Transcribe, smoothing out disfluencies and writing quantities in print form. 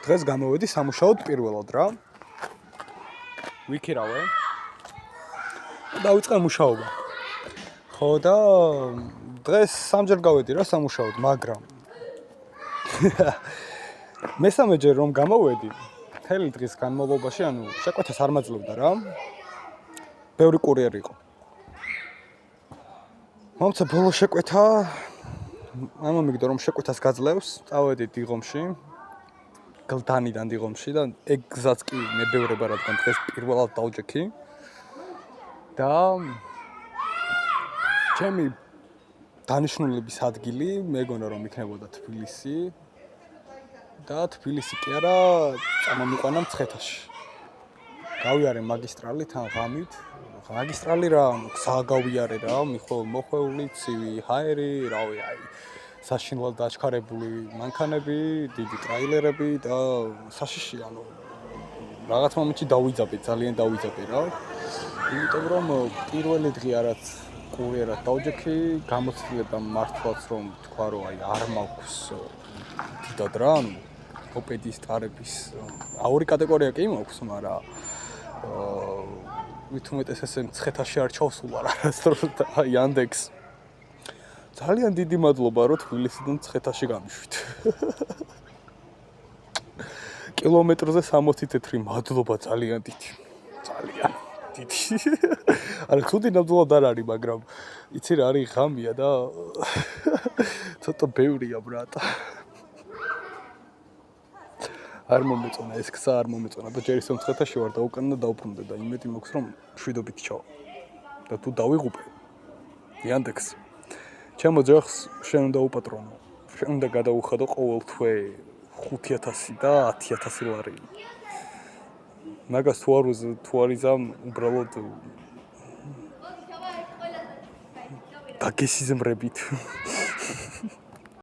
დღეს გამოვედი სამუშაოდ პირველად რა. ვიქირავე. დავიწყე მუშაობა. ხო და დღეს სამჯერ გავედი რა სამუშაოდ, მაგრამ მესამეჯერ რომ გამოვედი, მთელი დღის განმავლობაში, ანუ შეკვეთას არ მაძლევდა რა. ბევრი კურიერი იყო. მომცა ბოლო შეკვეთა, ამომიგდო რომ შეკვეთას გაძლევს, წავედი დიღომში. გლდანიდან დიღომში და ეგზაც კი მებევრება, რადგან დღეს პირველად დავჯექი. და ჩემი დანიშნულების ადგილი მეგონა რომ იქნებოდა თბილისი და თბილისი კი არა წამომიყვანა მცხეთაში. გავიარე მაგისტრალით ან ღამით. მაგისტრალი რა, გზა გავიარე რა, მოხვეული, ცივი ჰაერი, რავი, აი საშინლად დაჩქარებული მანქანები, დიდი ტრაილერები და საშიში, ანუ რაღაც მომენტში დავიძაბე, ძალიან დავიძაბე რა. იმიტომ რომ პირველი დღე არაც კურიერად დავჯექი, გამოცდილება მართლაც რომ თქვა რომ აი არ მაქვს დიდად რა, ანუ ოპედის ტარების ორი კატეგორია კი მაქვს, მაგრამ მithumetes ესე მცხეთაში არ ჩავსულა არასდროს და Yandex. ძალიან დიდი მადლობა რომ თბილისიდან მცხეთაში გამიშვით. კილომეტრზე 60 თეთრი მადლობა ძალიან დიდი. ძალიან დიდი. არა ცუდი ნამდვილად არ არის, მაგრამ იცი რა არის ღამია და ცოტა ბევრია ბრატა. არ მომეწონა ეს გზა, არ მომეწონა და ჯერ ისევ მცხეთაში ვარ და უკან და დავბრუნდე და იმედი მაქვს რომ შვიდობით ჩავა. და თუ დავიღუპე Yandex. ჩემო ძაღლს შენ უნდა უპატრონო. შენ უნდა გადაუხადო ყოველ თვე 5000 და 10000 ლარი. მაგას თუ არიზამ უბრალოდ დაგესიზმრებით.